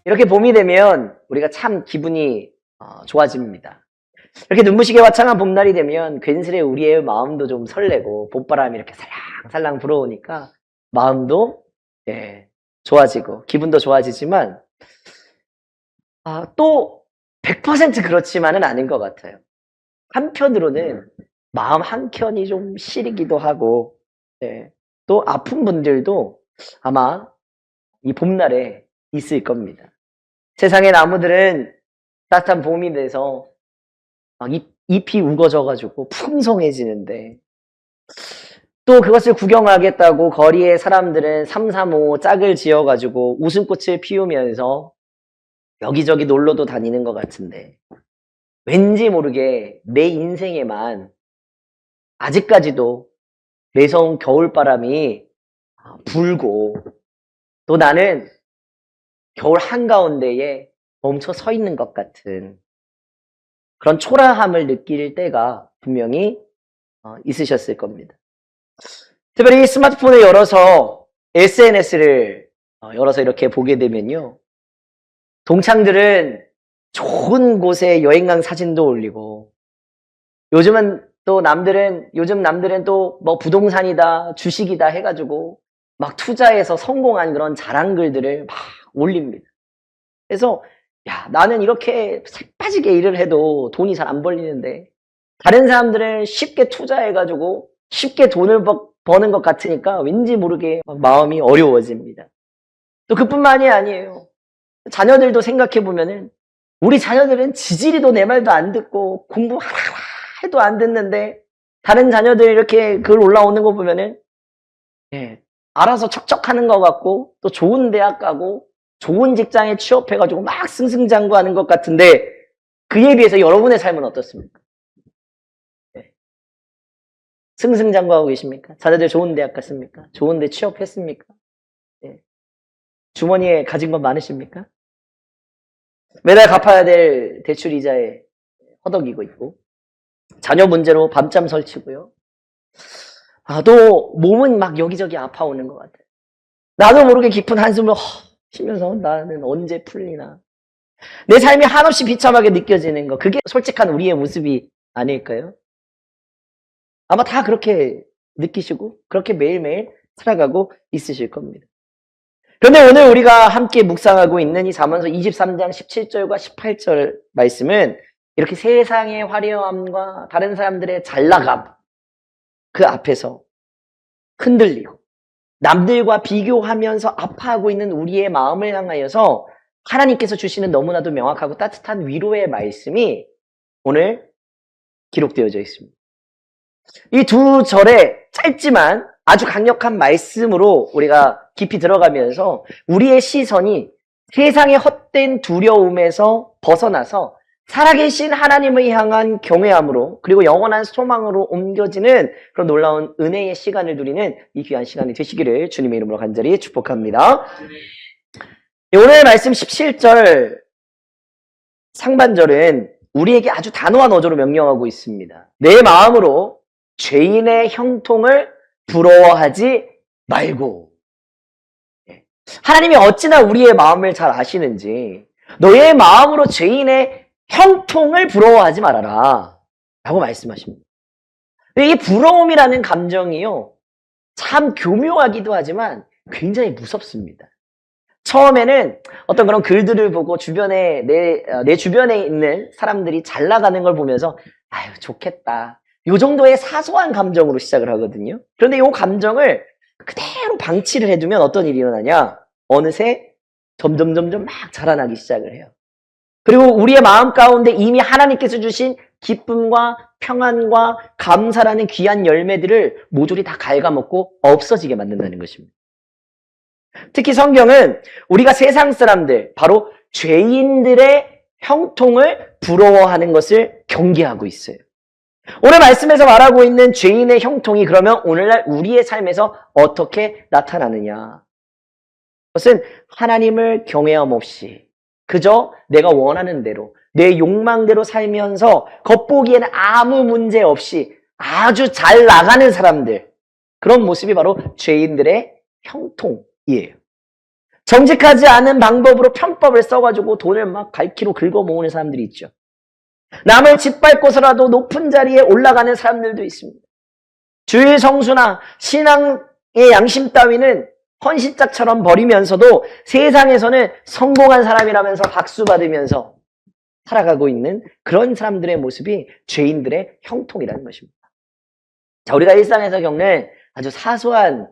이렇게 봄이 되면 우리가 참 기분이 좋아집니다. 이렇게 눈부시게 화창한 봄날이 되면 괜스레 우리의 마음도 좀 설레고 봄바람이 이렇게 살랑살랑 불어오니까 마음도 좋아지고 기분도 좋아지지만 또 100% 그렇지만은 않은 것 같아요. 한편으로는 마음 한켠이 좀 시리기도 하고 또 아픈 분들도 아마 이 봄날에 있을 겁니다. 세상의 나무들은 따뜻한 봄이 돼서 막 잎이 우거져가지고 풍성해지는데 또 그것을 구경하겠다고 거리의 사람들은 삼삼오오 짝을 지어가지고 웃음꽃을 피우면서 여기저기 놀러도 다니는 것 같은데 왠지 모르게 내 인생에만 아직까지도 매서운 겨울바람이 불고 또 나는 겨울 한가운데에 멈춰 서 있는 것 같은 그런 초라함을 느낄 때가 분명히 있으셨을 겁니다. 특별히 스마트폰을 열어서 SNS를 열어서 이렇게 보게 되면요. 동창들은 좋은 곳에 여행간 사진도 올리고 요즘 남들은 또 뭐 부동산이다 주식이다 해가지고 막 투자해서 성공한 그런 자랑 글들을 막 올립니다. 그래서 야, 나는 이렇게 색 빠지게 일을 해도 돈이 잘 안 벌리는데 다른 사람들은 쉽게 투자해가지고 쉽게 돈을 버는 것 같으니까 왠지 모르게 마음이 어려워집니다. 또 그뿐만이 아니에요. 자녀들도 생각해보면은 우리 자녀들은 지지리도 내 말도 안 듣고 공부 하라 해도 안 듣는데 다른 자녀들 이렇게 글 올라오는 거 보면은 알아서 척척하는 것 같고 또 좋은 대학 가고 좋은 직장에 취업해가지고 막 승승장구하는 것 같은데 그에 비해서 여러분의 삶은 어떻습니까? 승승장구하고 계십니까? 자녀들 좋은 대학 갔습니까? 좋은 데 취업했습니까? 주머니에 가진 건 많으십니까? 매달 갚아야 될 대출 이자에 허덕이고 있고 자녀 문제로 밤잠 설치고요. 또 몸은 막 여기저기 아파오는 것 같아요. 나도 모르게 깊은 한숨을 쉬면서 나는 언제 풀리나. 내 삶이 한없이 비참하게 느껴지는 거. 그게 솔직한 우리의 모습이 아닐까요? 아마 다 그렇게 느끼시고 그렇게 매일매일 살아가고 있으실 겁니다. 그런데 오늘 우리가 함께 묵상하고 있는 이 잠언서 23장 17절과 18절 말씀은 이렇게 세상의 화려함과 다른 사람들의 잘나감 그 앞에서 흔들리고 남들과 비교하면서 아파하고 있는 우리의 마음을 향하여서 하나님께서 주시는 너무나도 명확하고 따뜻한 위로의 말씀이 오늘 기록되어져 있습니다. 이 두 절의 짧지만 아주 강력한 말씀으로 우리가 깊이 들어가면서 우리의 시선이 세상의 헛된 두려움에서 벗어나서 살아계신 하나님을 향한 경외함으로 그리고 영원한 소망으로 옮겨지는 그런 놀라운 은혜의 시간을 누리는 이 귀한 시간이 되시기를 주님의 이름으로 간절히 축복합니다. 오늘 말씀 17절 상반절은 우리에게 아주 단호한 어조로 명령하고 있습니다. 내 마음으로 죄인의 형통을 부러워하지 말고. 하나님이 어찌나 우리의 마음을 잘 아시는지 너의 마음으로 죄인의 형통을 부러워하지 말아라 라고 말씀하십니다. 이 부러움이라는 감정이요 참 교묘하기도 하지만 굉장히 무섭습니다. 처음에는 어떤 그런 글들을 보고 주변에 내 주변에 있는 사람들이 잘 나가는 걸 보면서 아유 좋겠다 요 정도의 사소한 감정으로 시작을 하거든요. 그런데 이 감정을 그대로 방치를 해두면 어떤 일이 일어나냐 어느새 점점 막 자라나기 시작을 해요. 그리고 우리의 마음 가운데 이미 하나님께서 주신 기쁨과 평안과 감사라는 귀한 열매들을 모조리 다 갉아먹고 없어지게 만든다는 것입니다. 특히 성경은 우리가 세상 사람들, 바로 죄인들의 형통을 부러워하는 것을 경계하고 있어요. 오늘 말씀에서 말하고 있는 죄인의 형통이 그러면 오늘날 우리의 삶에서 어떻게 나타나느냐? 그것은 하나님을 경외함 없이 그저 내가 원하는 대로 내 욕망대로 살면서 겉보기에는 아무 문제 없이 아주 잘 나가는 사람들, 그런 모습이 바로 죄인들의 형통이에요. 정직하지 않은 방법으로 편법을 써가지고 돈을 막 갈키로 긁어 모으는 사람들이 있죠. 남을 짓밟고서라도 높은 자리에 올라가는 사람들도 있습니다. 주일 성수나 신앙의 양심 따위는 헌신짝처럼 버리면서도 세상에서는 성공한 사람이라면서 박수 받으면서 살아가고 있는 그런 사람들의 모습이 죄인들의 형통이라는 것입니다. 자, 우리가 일상에서 겪는 아주 사소한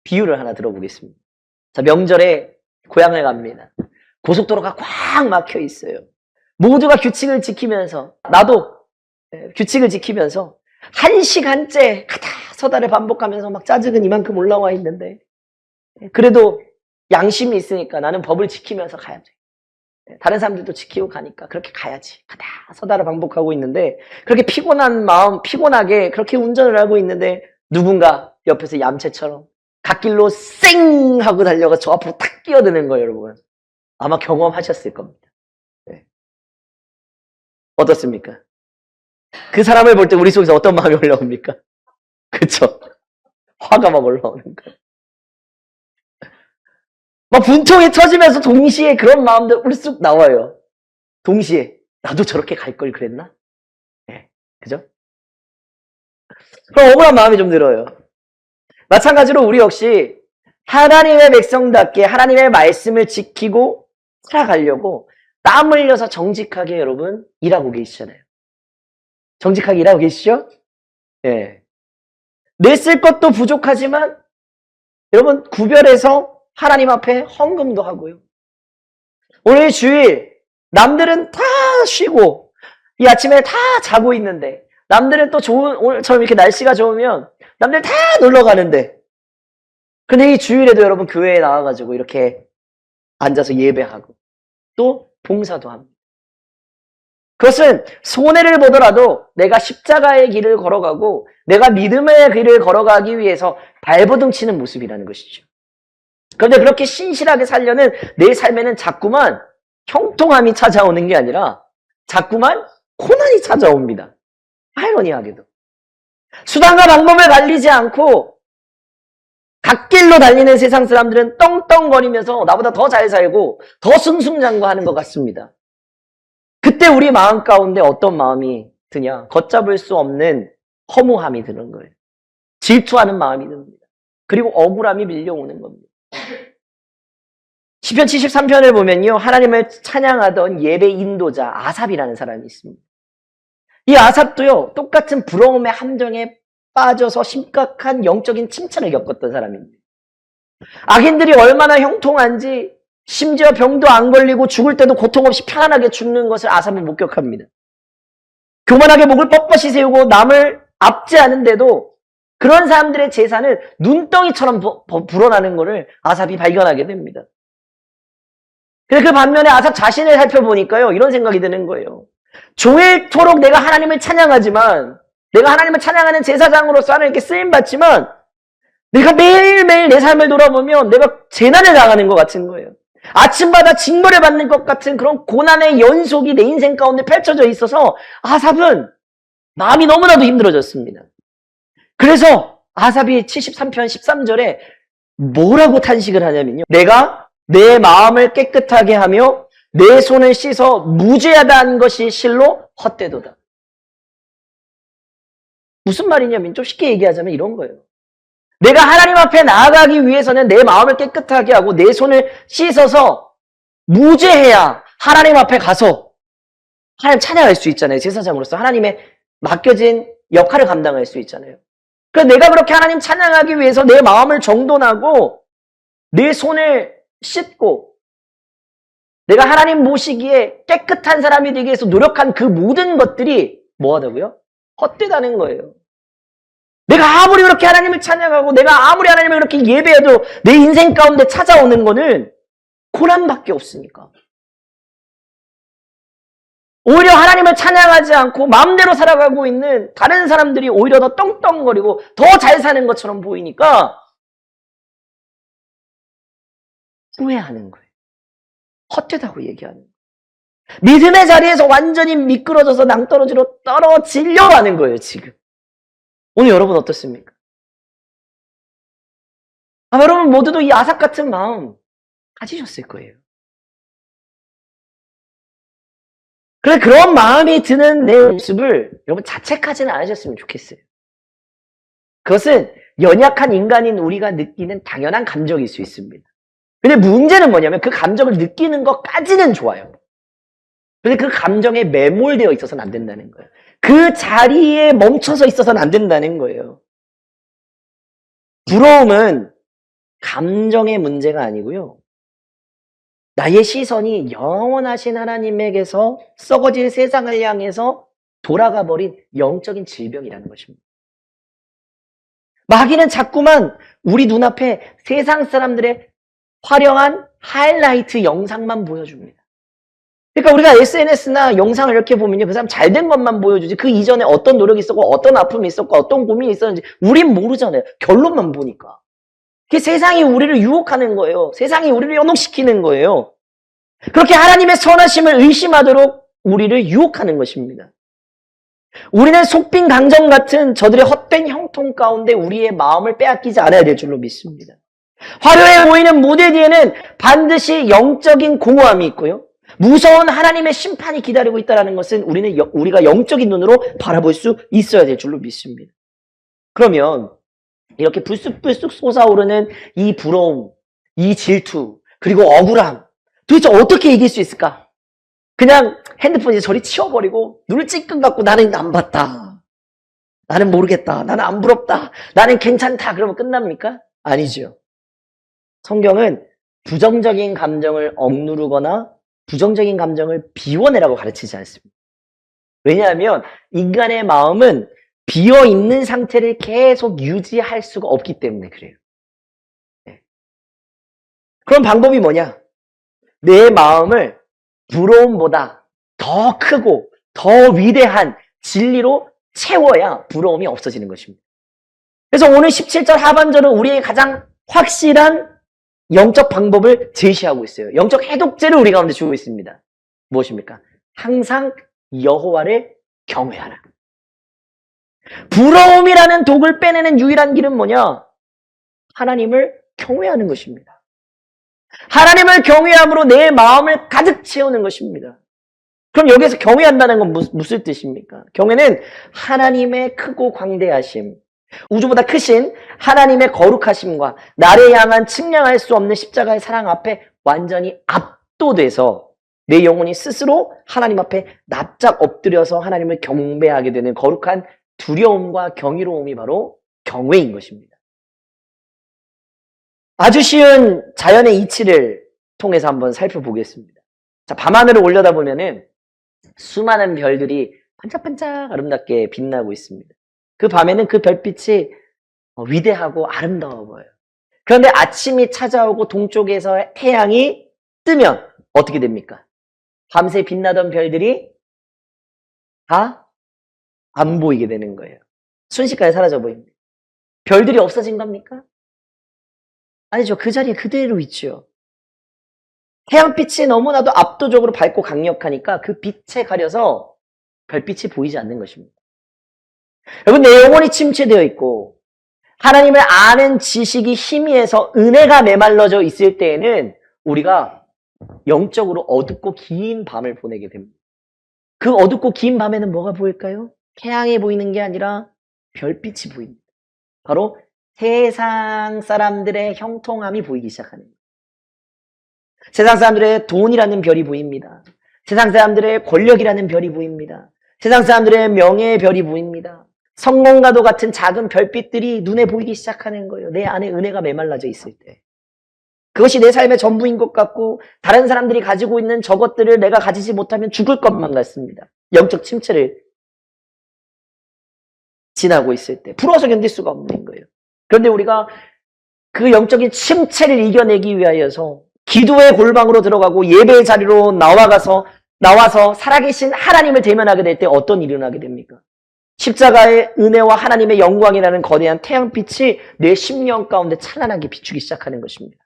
비유를 하나 들어보겠습니다. 자, 명절에 고향을 갑니다. 고속도로가 꽉 막혀 있어요. 모두가 규칙을 지키면서, 나도 규칙을 지키면서 1시간째 가다 서다를 반복하면서 막 짜증은 이만큼 올라와 있는데, 그래도 양심이 있으니까 나는 법을 지키면서 가야지. 다른 사람들도 지키고 가니까 그렇게 가야지. 가다 서다를 반복하고 있는데, 그렇게 피곤한 마음, 피곤하게 그렇게 운전을 하고 있는데, 누군가 옆에서 얌체처럼 갓길로 쌩 하고 달려가 저 앞으로 탁 끼어드는 거예요, 여러분. 아마 경험하셨을 겁니다. 네. 어떻습니까? 그 사람을 볼 때 우리 속에서 어떤 마음이 올라옵니까? 그쵸? 화가 막 올라오는 거예요. 막 분통이 터지면서 동시에 그런 마음도 울쑥 나와요. 동시에. 나도 저렇게 갈 걸 그랬나? 네. 그죠? 그럼 억울한 마음이 좀 들어요. 마찬가지로 우리 역시 하나님의 백성답게 하나님의 말씀을 지키고 살아가려고 땀 흘려서 정직하게 여러분 일하고 계시잖아요. 정직하게 일하고 계시죠? 예. 냈을 것도 부족하지만 여러분 구별해서 하나님 앞에 헌금도 하고요. 오늘 주일 남들은 다 쉬고 이 아침에 다 자고 있는데 남들은 또 오늘처럼 이렇게 날씨가 좋으면 남들 다 놀러 가는데 근데 이 주일에도 여러분 교회에 나와가지고 이렇게 앉아서 예배하고 또 봉사도 합니다. 그것은 손해를 보더라도 내가 십자가의 길을 걸어가고 내가 믿음의 길을 걸어가기 위해서 발버둥 치는 모습이라는 것이죠. 그런데 그렇게 신실하게 살려는 내 삶에는 자꾸만 형통함이 찾아오는 게 아니라 자꾸만 고난이 찾아옵니다. 아이러니하게도. 수단과 방법을 달리지 않고 갓길로 달리는 세상 사람들은 떵떵거리면서 나보다 더 잘 살고 더 승승장구하는 것 같습니다. 그때 우리 마음 가운데 어떤 마음이 드냐? 걷잡을 수 없는 허무함이 드는 거예요. 질투하는 마음이 듭니다. 그리고 억울함이 밀려오는 겁니다. 시편 73편을 보면요. 하나님을 찬양하던 예배 인도자 아삽이라는 사람이 있습니다. 이 아삽도요. 똑같은 부러움의 함정에 빠져서 심각한 영적인 침체를 겪었던 사람입니다. 악인들이 얼마나 형통한지 심지어 병도 안 걸리고 죽을 때도 고통 없이 편안하게 죽는 것을 아삽은 목격합니다. 교만하게 목을 뻣뻣이 세우고 남을 압제하는데도 그런 사람들의 재산은 눈덩이처럼 불어나는 것을 아삽이 발견하게 됩니다. 그래서 그 반면에 아삽 자신을 살펴보니까요. 이런 생각이 드는 거예요. 종일토록 내가 하나님을 찬양하지만 내가 하나님을 찬양하는 제사장으로서 하나님 이렇게 쓰임받지만 내가 매일매일 내 삶을 돌아보면 내가 재난을 당하는 것 같은 거예요. 아침마다 징벌을 받는 것 같은 그런 고난의 연속이 내 인생 가운데 펼쳐져 있어서 아삽은 마음이 너무나도 힘들어졌습니다. 그래서 아삽이 73편 13절에 뭐라고 탄식을 하냐면요. 내가 내 마음을 깨끗하게 하며 내 손을 씻어 무죄하다는 것이 실로 헛되도다. 무슨 말이냐면 좀 쉽게 얘기하자면 이런 거예요. 내가 하나님 앞에 나아가기 위해서는 내 마음을 깨끗하게 하고 내 손을 씻어서 무죄해야 하나님 앞에 가서 하나님 찬양할 수 있잖아요. 제사장으로서 하나님의 맡겨진 역할을 감당할 수 있잖아요. 그래서 내가 그렇게 하나님 찬양하기 위해서 내 마음을 정돈하고 내 손을 씻고 내가 하나님 모시기에 깨끗한 사람이 되기 위해서 노력한 그 모든 것들이 뭐하다고요? 헛되다는 거예요. 내가 아무리 그렇게 하나님을 찬양하고 내가 아무리 하나님을 그렇게 예배해도 내 인생 가운데 찾아오는 거는 고난밖에 없으니까. 오히려 하나님을 찬양하지 않고 마음대로 살아가고 있는 다른 사람들이 오히려 더 떵떵거리고 더 잘 사는 것처럼 보이니까 후회하는 거예요. 헛되다고 얘기하는 거예요. 믿음의 자리에서 완전히 미끄러져서 낭떠러지로 떨어지려고 하는 거예요, 지금. 오늘 여러분 어떻습니까? 여러분 모두도 이 아삽 같은 마음, 가지셨을 거예요. 그래, 그런 마음이 드는 내 모습을 여러분 자책하지는 않으셨으면 좋겠어요. 그것은 연약한 인간인 우리가 느끼는 당연한 감정일 수 있습니다. 근데 문제는 뭐냐면 그 감정을 느끼는 것까지는 좋아요. 근데 그 감정에 매몰되어 있어서는 안 된다는 거예요. 그 자리에 멈춰서 있어서는 안 된다는 거예요. 부러움은 감정의 문제가 아니고요. 나의 시선이 영원하신 하나님에게서 썩어질 세상을 향해서 돌아가 버린 영적인 질병이라는 것입니다. 마귀는 자꾸만 우리 눈앞에 세상 사람들의 화려한 하이라이트 영상만 보여줍니다. 그러니까 우리가 SNS나 영상을 이렇게 보면요, 그 사람 잘된 것만 보여주지 그 이전에 어떤 노력이 있었고 어떤 아픔이 있었고 어떤 고민이 있었는지 우린 모르잖아요. 결론만 보니까. 그게 세상이 우리를 유혹하는 거예요. 세상이 우리를 연혹시키는 거예요. 그렇게 하나님의 선하심을 의심하도록 우리를 유혹하는 것입니다. 우리는 속빈 강정 같은 저들의 헛된 형통 가운데 우리의 마음을 빼앗기지 않아야 될 줄로 믿습니다. 화려해 보이는 무대 뒤에는 반드시 영적인 공허함이 있고요. 무서운 하나님의 심판이 기다리고 있다는 것은 우리가 영적인 눈으로 바라볼 수 있어야 될 줄로 믿습니다. 그러면 이렇게 불쑥불쑥 솟아오르는 이 부러움, 이 질투, 그리고 억울함, 도대체 어떻게 이길 수 있을까? 그냥 핸드폰 이제 저리 치워버리고 눈을 찔끔 감고 나는 안 봤다. 나는 모르겠다. 나는 안 부럽다. 나는 괜찮다. 그러면 끝납니까? 아니죠. 성경은 부정적인 감정을 억누르거나 부정적인 감정을 비워내라고 가르치지 않습니다. 왜냐하면 인간의 마음은 비어있는 상태를 계속 유지할 수가 없기 때문에 그래요. 네. 그럼 방법이 뭐냐? 내 마음을 부러움보다 더 크고 더 위대한 진리로 채워야 부러움이 없어지는 것입니다. 그래서 오늘 17절 하반절은 우리의 가장 확실한 영적 방법을 제시하고 있어요. 영적 해독제를 우리 가운데 주고 있습니다. 무엇입니까? 항상 여호와를 경외하라. 부러움이라는 독을 빼내는 유일한 길은 뭐냐? 하나님을 경외하는 것입니다. 하나님을 경외함으로 내 마음을 가득 채우는 것입니다. 그럼 여기에서 경외한다는 건 무슨 뜻입니까? 경외는 하나님의 크고 광대하심, 우주보다 크신 하나님의 거룩하심과 나를 향한 측량할 수 없는 십자가의 사랑 앞에 완전히 압도돼서 내 영혼이 스스로 하나님 앞에 납작 엎드려서 하나님을 경배하게 되는 거룩한 두려움과 경이로움이 바로 경외인 것입니다. 아주 쉬운 자연의 이치를 통해서 한번 살펴보겠습니다. 자, 밤하늘을 올려다보면은 수많은 별들이 반짝반짝 아름답게 빛나고 있습니다. 그 밤에는 그 별빛이 위대하고 아름다워 보여요. 그런데 아침이 찾아오고 동쪽에서 태양이 뜨면 어떻게 됩니까? 밤새 빛나던 별들이 다 안 보이게 되는 거예요. 순식간에 사라져 보입니다. 별들이 없어진 겁니까? 아니죠. 그 자리에 그대로 있죠. 태양빛이 너무나도 압도적으로 밝고 강력하니까 그 빛에 가려서 별빛이 보이지 않는 것입니다. 여러분, 내 영혼이 침체되어 있고 하나님을 아는 지식이 희미해서 은혜가 메말라져 있을 때에는 우리가 영적으로 어둡고 긴 밤을 보내게 됩니다. 그 어둡고 긴 밤에는 뭐가 보일까요? 태양이 보이는 게 아니라 별빛이 보입니다. 바로 세상 사람들의 형통함이 보이기 시작하는 거예요. 세상 사람들의 돈이라는 별이 보입니다. 세상 사람들의 권력이라는 별이 보입니다. 세상 사람들의 명예의 별이 보입니다. 성공과도 같은 작은 별빛들이 눈에 보이기 시작하는 거예요. 내 안에 은혜가 메말라져 있을 때. 그것이 내 삶의 전부인 것 같고 다른 사람들이 가지고 있는 저것들을 내가 가지지 못하면 죽을 것만 같습니다. 영적 침체를 지나고 있을 때 부러워서 견딜 수가 없는 거예요. 그런데 우리가 그 영적인 침체를 이겨내기 위하여서 기도의 골방으로 들어가고 예배의 자리로 나와서 살아계신 하나님을 대면하게 될 때 어떤 일이 일어나게 됩니까? 십자가의 은혜와 하나님의 영광이라는 거대한 태양빛이 내 심령 가운데 찬란하게 비추기 시작하는 것입니다.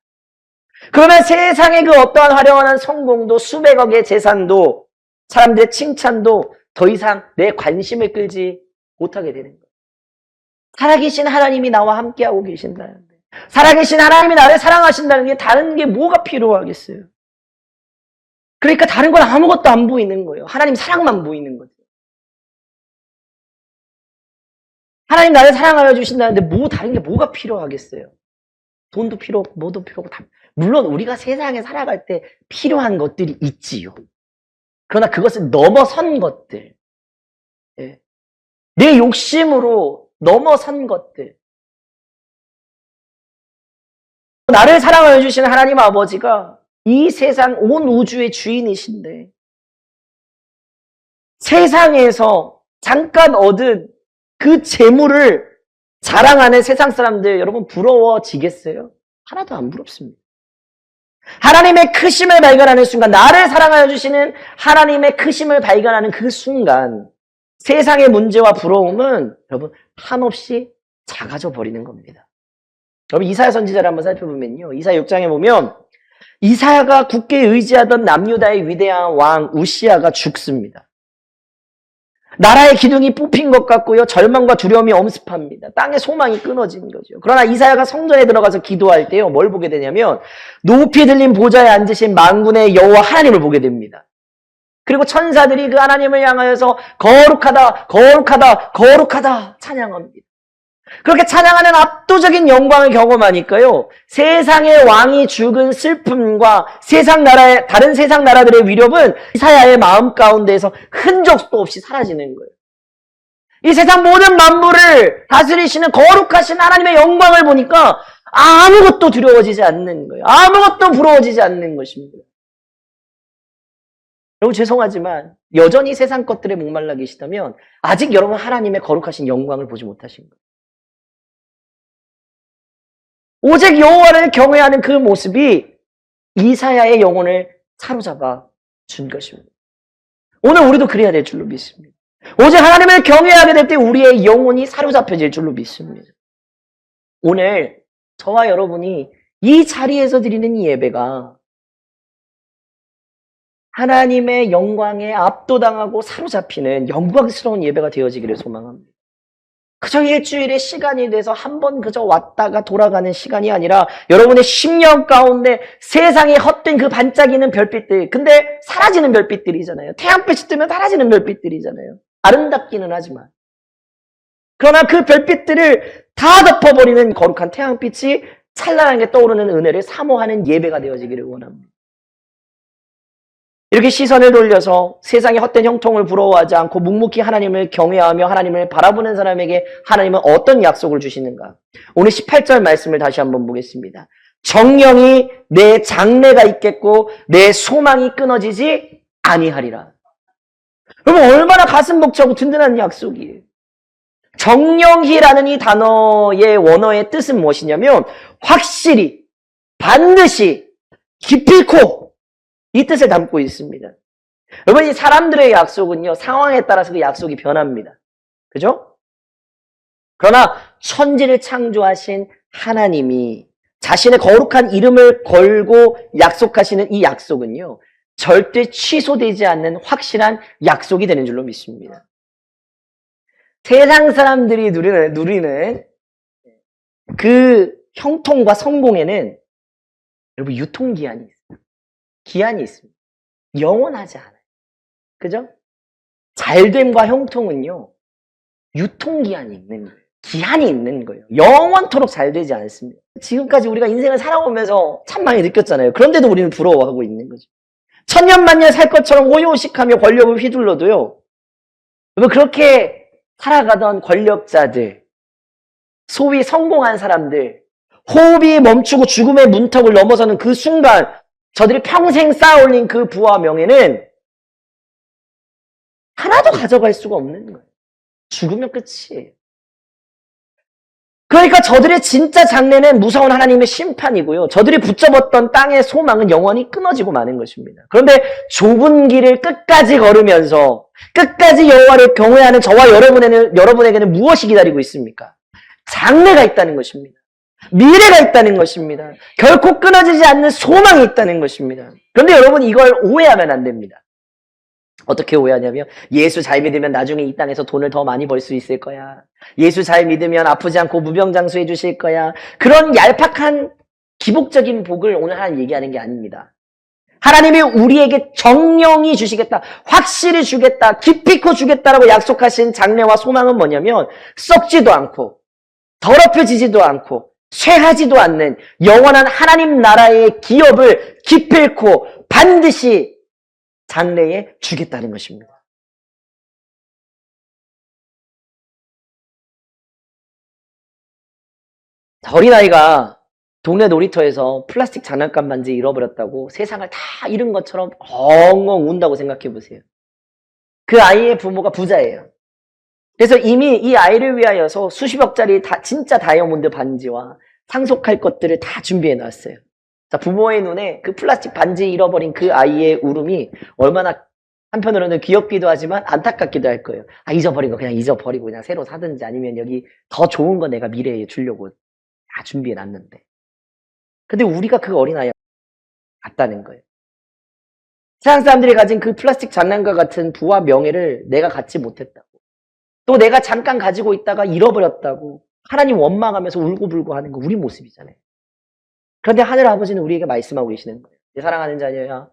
그러면 세상의 그 어떠한 화려한 성공도 수백억의 재산도 사람들의 칭찬도 더 이상 내 관심을 끌지 못하게 되는 거예요. 살아계신 하나님이 나와 함께하고 계신다는데 살아계신 하나님이 나를 사랑하신다는 게 다른 게 뭐가 필요하겠어요? 그러니까 다른 건 아무것도 안 보이는 거예요. 하나님 사랑만 보이는 거죠. 하나님 나를 사랑하여 주신다는데 다른 게 뭐가 필요하겠어요? 돈도 필요 없고 뭐도 필요 없고 물론 우리가 세상에 살아갈 때 필요한 것들이 있지요. 그러나 그것을 넘어선 것들, 예. 내 욕심으로 넘어선 것들, 나를 사랑하여 주시는 하나님 아버지가 이 세상 온 우주의 주인이신데 세상에서 잠깐 얻은 그 재물을 자랑하는 세상 사람들 여러분 부러워지겠어요? 하나도 안 부럽습니다. 하나님의 크심을 발견하는 순간, 나를 사랑하여 주시는 하나님의 크심을 발견하는 그 순간 세상의 문제와 부러움은 여러분 한없이 작아져 버리는 겁니다. 여러분 이사야 선지자를 한번 살펴보면요. 이사야 6장에 보면 이사야가 굳게 의지하던 남유다의 위대한 왕 우시야가 죽습니다. 나라의 기둥이 뽑힌 것 같고요. 절망과 두려움이 엄습합니다. 땅의 소망이 끊어진 거죠. 그러나 이사야가 성전에 들어가서 기도할 때요. 뭘 보게 되냐면 높이 들린 보좌에 앉으신 만군의 여호와 하나님을 보게 됩니다. 그리고 천사들이 그 하나님을 향하여서 거룩하다, 거룩하다, 거룩하다 찬양합니다. 그렇게 찬양하는 압도적인 영광을 경험하니까요. 세상의 왕이 죽은 슬픔과 다른 세상 나라들의 위력은 이사야의 마음 가운데에서 흔적도 없이 사라지는 거예요. 이 세상 모든 만물을 다스리시는 거룩하신 하나님의 영광을 보니까 아무것도 두려워지지 않는 거예요. 아무것도 부러워지지 않는 것입니다. 여러분 죄송하지만 여전히 세상 것들에 목말라 계시다면 아직 여러분 하나님의 거룩하신 영광을 보지 못하신 거예요. 오직 여호와를 경외하는 그 모습이 이사야의 영혼을 사로잡아 준 것입니다. 오늘 우리도 그래야 될 줄로 믿습니다. 오직 하나님을 경외하게 될 때 우리의 영혼이 사로잡혀질 줄로 믿습니다. 오늘 저와 여러분이 이 자리에서 드리는 이 예배가 하나님의 영광에 압도당하고 사로잡히는 영광스러운 예배가 되어지기를 소망합니다. 그저 일주일의 시간이 돼서 한 번 그저 왔다가 돌아가는 시간이 아니라 여러분의 10년 가운데 세상에 헛된 그 반짝이는 별빛들, 근데 사라지는 별빛들이잖아요. 태양빛이 뜨면 사라지는 별빛들이잖아요. 아름답기는 하지만. 그러나 그 별빛들을 다 덮어버리는 거룩한 태양빛이 찬란하게 떠오르는 은혜를 사모하는 예배가 되어지기를 원합니다. 이렇게 시선을 돌려서 세상의 헛된 형통을 부러워하지 않고 묵묵히 하나님을 경외하며 하나님을 바라보는 사람에게 하나님은 어떤 약속을 주시는가? 오늘 18절 말씀을 다시 한번 보겠습니다. 정령이 내 장래가 있겠고 내 소망이 끊어지지 아니하리라. 여러분 얼마나 가슴 벅차고 든든한 약속이에요. 정령이라는 이 단어의 원어의 뜻은 무엇이냐면 확실히, 반드시, 기필코 이 뜻을 담고 있습니다. 여러분 이 사람들의 약속은요 상황에 따라서 그 약속이 변합니다. 그죠? 그러나 천지를 창조하신 하나님이 자신의 거룩한 이름을 걸고 약속하시는 이 약속은요 절대 취소되지 않는 확실한 약속이 되는 줄로 믿습니다. 세상 사람들이 누리는 그 형통과 성공에는 여러분 유통기한이 있어요. 기한이 있습니다. 영원하지 않아요. 그죠? 잘됨과 형통은요, 유통기한이 있는 거예요. 기한이 있는 거예요. 영원토록 잘 되지 않습니다. 지금까지 우리가 인생을 살아오면서 참 많이 느꼈잖아요. 그런데도 우리는 부러워하고 있는 거죠. 천년만년 살 것처럼 오요식하며 권력을 휘둘러도요, 그렇게 살아가던 권력자들, 소위 성공한 사람들, 호흡이 멈추고 죽음의 문턱을 넘어서는 그 순간 저들이 평생 쌓아올린 그 부와 명예는 하나도 가져갈 수가 없는 거예요. 죽으면 끝이에요. 그러니까 저들의 진짜 장래는 무서운 하나님의 심판이고요. 저들이 붙잡았던 땅의 소망은 영원히 끊어지고 마는 것입니다. 그런데 좁은 길을 끝까지 걸으면서 끝까지 여호와를 경외하는 저와 여러분에게는 무엇이 기다리고 있습니까? 장래가 있다는 것입니다. 미래가 있다는 것입니다. 결코 끊어지지 않는 소망이 있다는 것입니다. 그런데 여러분 이걸 오해하면 안 됩니다. 어떻게 오해하냐면 예수 잘 믿으면 나중에 이 땅에서 돈을 더 많이 벌 수 있을 거야. 예수 잘 믿으면 아프지 않고 무병장수해 주실 거야. 그런 얄팍한 기복적인 복을 오늘 하나님 얘기하는 게 아닙니다. 하나님이 우리에게 정령이 주시겠다, 확실히 주겠다, 기필코 주겠다라고 약속하신 장래와 소망은 뭐냐면 썩지도 않고 더럽혀지지도 않고 쇠하지도 않는 영원한 하나님 나라의 기업을 기필코 반드시 장래에 주겠다는 것입니다. 어린아이가 동네 놀이터에서 플라스틱 장난감 반지 잃어버렸다고 세상을 다 잃은 것처럼 엉엉 운다고 생각해 보세요. 그 아이의 부모가 부자예요. 그래서 이미 이 아이를 위하여서 수십억짜리 진짜 다이아몬드 반지와 상속할 것들을 다 준비해 놨어요. 자, 부모의 눈에 그 플라스틱 반지 잃어버린 그 아이의 울음이 얼마나 한편으로는 귀엽기도 하지만 안타깝기도 할 거예요. 아, 잊어버린 거 그냥 잊어버리고 그냥 새로 사든지 아니면 여기 더 좋은 거 내가 미래에 주려고 다 준비해 놨는데. 근데 우리가 그 어린아이와 같다는 거예요. 세상 사람들이 가진 그 플라스틱 장난과 같은 부와 명예를 내가 갖지 못했다고. 또 내가 잠깐 가지고 있다가 잃어버렸다고 하나님 원망하면서 울고불고 하는 거 우리 모습이잖아요. 그런데 하늘 아버지는 우리에게 말씀하고 계시는 거예요. 내 사랑하는 자녀야,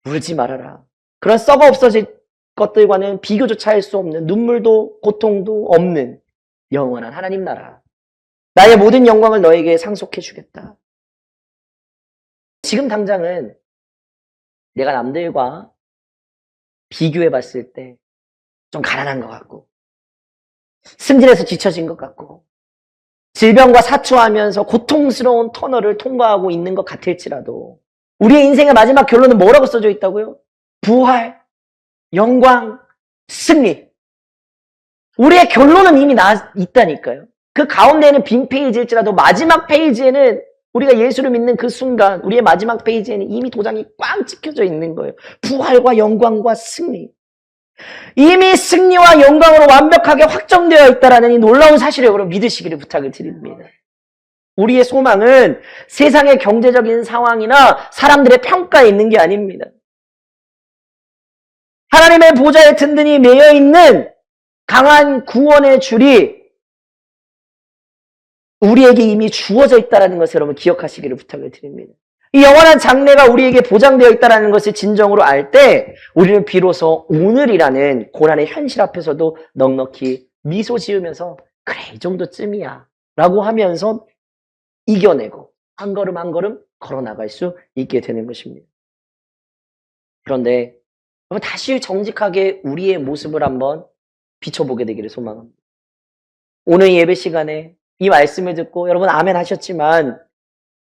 울지 말아라. 그런 썩어 없어질 것들과는 비교조차 할 수 없는 눈물도 고통도 없는 영원한 하나님 나라. 나의 모든 영광을 너에게 상속해 주겠다. 지금 당장은 내가 남들과 비교해 봤을 때 좀 가난한 것 같고 승진해서 지쳐진 것 같고 질병과 사투하면서 고통스러운 터널을 통과하고 있는 것 같을지라도 우리의 인생의 마지막 결론은 뭐라고 써져 있다고요? 부활, 영광, 승리. 우리의 결론은 이미 있다니까요. 그 가운데에는 빈 페이지일지라도 마지막 페이지에는 우리가 예수를 믿는 그 순간 우리의 마지막 페이지에는 이미 도장이 꽝 찍혀져 있는 거예요. 부활과 영광과 승리. 이미 승리와 영광으로 완벽하게 확정되어 있다는 이 놀라운 사실을 여러분 믿으시기를 부탁을 드립니다. 우리의 소망은 세상의 경제적인 상황이나 사람들의 평가에 있는 게 아닙니다. 하나님의 보좌에 든든히 매여 있는 강한 구원의 줄이 우리에게 이미 주어져 있다는 것을 여러분 기억하시기를 부탁을 드립니다. 이 영원한 장래가 우리에게 보장되어 있다는 것을 진정으로 알 때 우리는 비로소 오늘이라는 고난의 현실 앞에서도 넉넉히 미소 지으면서 그래 이 정도쯤이야 라고 하면서 이겨내고 한 걸음 한 걸음 걸어나갈 수 있게 되는 것입니다. 그런데 여러분 다시 정직하게 우리의 모습을 한번 비춰보게 되기를 소망합니다. 오늘 예배 시간에 이 말씀을 듣고 여러분 아멘 하셨지만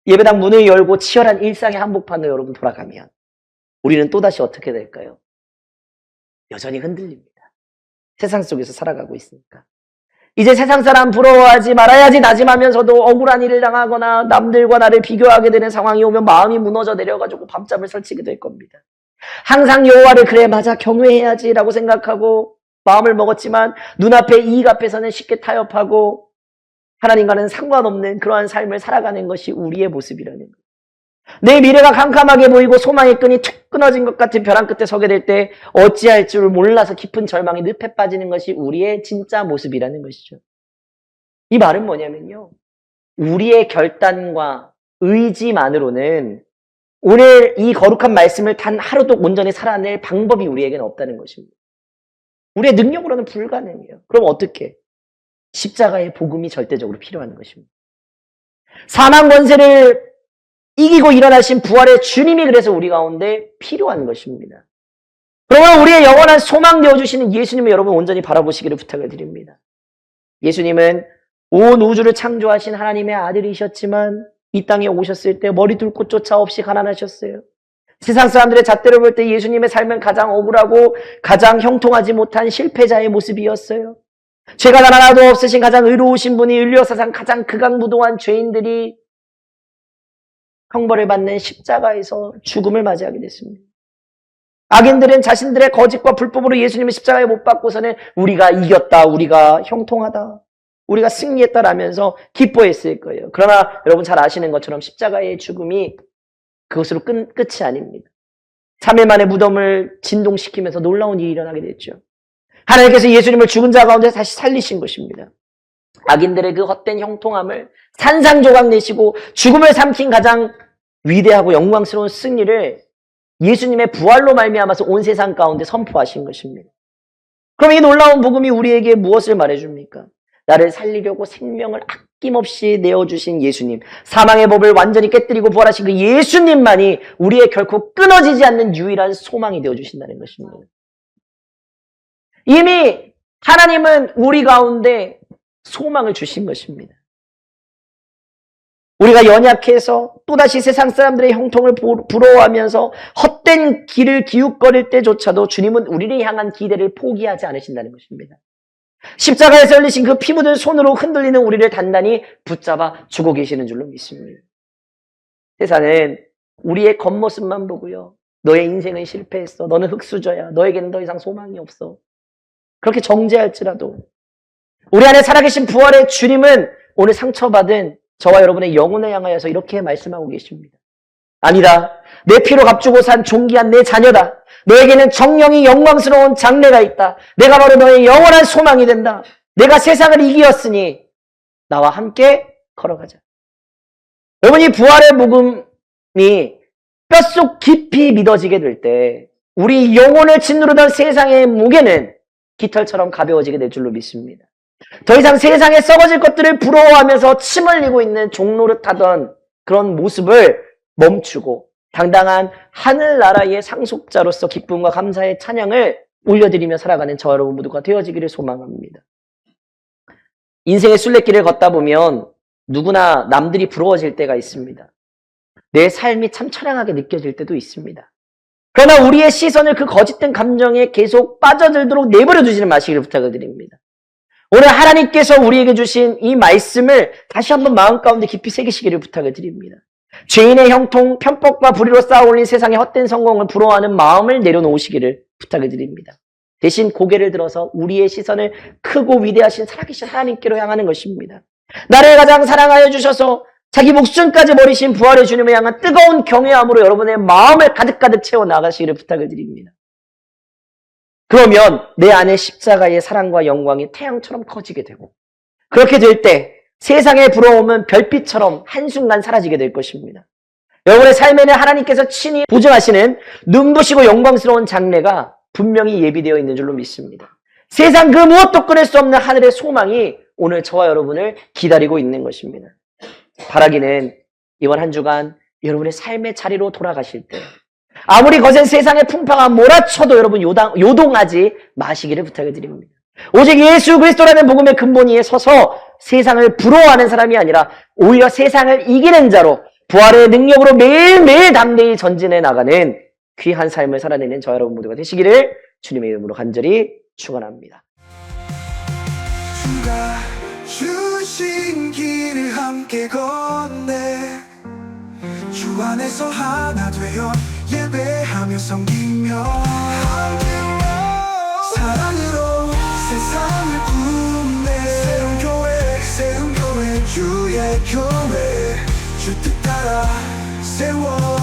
예배당 문을 열고 치열한 일상의 한복판으로 여러분 돌아가면 우리는 또다시 어떻게 될까요? 여전히 흔들립니다. 세상 속에서 살아가고 있으니까. 이제 세상 사람 부러워하지 말아야지 다짐하면서도 억울한 일을 당하거나 남들과 나를 비교하게 되는 상황이 오면 마음이 무너져 내려가지고 밤잠을 설치게 될 겁니다. 항상 여호와를 그래 맞아 경외해야지라고 생각하고 마음을 먹었지만 눈앞에 이익 앞에서는 쉽게 타협하고 하나님과는 상관없는 그러한 삶을 살아가는 것이 우리의 모습이라는 거예요. 내 미래가 캄캄하게 보이고 소망의 끈이 툭 끊어진 것 같은 벼랑 끝에 서게 될 때 어찌할 줄 몰라서 깊은 절망에 늪에 빠지는 것이 우리의 진짜 모습이라는 것이죠. 이 말은 뭐냐면요. 우리의 결단과 의지만으로는 오늘 이 거룩한 말씀을 단 하루도 온전히 살아낼 방법이 우리에게는 없다는 것입니다. 우리의 능력으로는 불가능해요. 그럼 어떻게? 십자가의 복음이 절대적으로 필요한 것입니다. 사망 권세를 이기고 일어나신 부활의 주님이 그래서 우리 가운데 필요한 것입니다. 그러면 우리의 영원한 소망 되어주시는 예수님을 여러분 온전히 바라보시기를 부탁을 드립니다. 예수님은 온 우주를 창조하신 하나님의 아들이셨지만 이 땅에 오셨을 때 머리 둘 곳조차 없이 가난하셨어요. 세상 사람들의 잣대로 볼 때 예수님의 삶은 가장 억울하고 가장 형통하지 못한 실패자의 모습이었어요. 죄가 단 하나도 없으신 가장 의로우신 분이 인류사상 가장 극악무도한 죄인들이 형벌을 받는 십자가에서 죽음을 맞이하게 됐습니다. 악인들은 자신들의 거짓과 불법으로 예수님의 십자가에 못 박고서는 우리가 이겼다, 우리가 형통하다, 우리가 승리했다라면서 기뻐했을 거예요. 그러나 여러분 잘 아시는 것처럼 십자가의 죽음이 그것으로 끝이 아닙니다. 3일 만에 무덤을 진동시키면서 놀라운 일이 일어나게 됐죠. 하나님께서 예수님을 죽은 자 가운데 다시 살리신 것입니다. 악인들의 그 헛된 형통함을 산산조각 내시고 죽음을 삼킨 가장 위대하고 영광스러운 승리를 예수님의 부활로 말미암아서 온 세상 가운데 선포하신 것입니다. 그럼 이 놀라운 복음이 우리에게 무엇을 말해줍니까? 나를 살리려고 생명을 아낌없이 내어주신 예수님, 사망의 법을 완전히 깨뜨리고 부활하신 그 예수님만이 우리의 결코 끊어지지 않는 유일한 소망이 되어주신다는 것입니다. 이미 하나님은 우리 가운데 소망을 주신 것입니다. 우리가 연약해서 또다시 세상 사람들의 형통을 부러워하면서 헛된 길을 기웃거릴 때조차도 주님은 우리를 향한 기대를 포기하지 않으신다는 것입니다. 십자가에서 흘리신 그 피 묻은 손으로 흔들리는 우리를 단단히 붙잡아 주고 계시는 줄로 믿습니다. 세상은 우리의 겉모습만 보고요. 너의 인생은 실패했어. 너는 흙수저야. 너에게는 더 이상 소망이 없어. 그렇게 정죄할지라도 우리 안에 살아계신 부활의 주님은 오늘 상처받은 저와 여러분의 영혼을 향하여서 이렇게 말씀하고 계십니다. 아니다. 내 피로 값주고 산 존귀한 내 자녀다. 너에게는 정령이 영광스러운 장래가 있다. 내가 바로 너의 영원한 소망이 된다. 내가 세상을 이기었으니 나와 함께 걸어가자. 여러분, 이 부활의 복음이 뼛속 깊이 믿어지게 될 때 우리 영혼을 짓누르던 세상의 무게는 깃털처럼 가벼워지게 될 줄로 믿습니다. 더 이상 세상에 썩어질 것들을 부러워하면서 침 흘리고 있는 종노릇하던 그런 모습을 멈추고 당당한 하늘나라의 상속자로서 기쁨과 감사의 찬양을 올려드리며 살아가는 저와 여러분 모두가 되어지기를 소망합니다. 인생의 순례길을 걷다 보면 누구나 남들이 부러워질 때가 있습니다. 내 삶이 참 처량하게 느껴질 때도 있습니다. 그러나 우리의 시선을 그 거짓된 감정에 계속 빠져들도록 내버려 두지는 마시기를 부탁을 드립니다. 오늘 하나님께서 우리에게 주신 이 말씀을 다시 한번 마음 가운데 깊이 새기시기를 부탁을 드립니다. 죄인의 형통, 편법과 불의로 쌓아올린 세상의 헛된 성공을 부러워하는 마음을 내려놓으시기를 부탁을 드립니다. 대신 고개를 들어서 우리의 시선을 크고 위대하신 살아계신 하나님께로 향하는 것입니다. 나를 가장 사랑하여 주셔서 자기 목숨까지 버리신 부활의 주님을 향한 뜨거운 경외함으로 여러분의 마음을 가득가득 채워 나가시기를 부탁을 드립니다. 그러면 내 안에 십자가의 사랑과 영광이 태양처럼 커지게 되고 그렇게 될 때 세상의 부러움은 별빛처럼 한순간 사라지게 될 것입니다. 여러분의 삶에는 하나님께서 친히 보증하시는 눈부시고 영광스러운 장래가 분명히 예비되어 있는 줄로 믿습니다. 세상 그 무엇도 끊을 수 없는 하늘의 소망이 오늘 저와 여러분을 기다리고 있는 것입니다. 바라기는 이번 한 주간 여러분의 삶의 자리로 돌아가실 때 아무리 거센 세상의 풍파가 몰아쳐도 여러분 요동하지 마시기를 부탁을 드립니다. 오직 예수 그리스도라는 복음의 근본 위에 서서 세상을 부러워하는 사람이 아니라 오히려 세상을 이기는 자로 부활의 능력으로 매일매일 담대히 전진해 나가는 귀한 삶을 살아내는 저 여러분 모두가 되시기를 주님의 이름으로 간절히 축원합니다. 주가 주신 길을 함께 걷네 주 안에서 하나 되어 예배하며 섬기며 사랑으로 세상을 품네 새로운 교회 주의 교회 주 뜻 따라 세워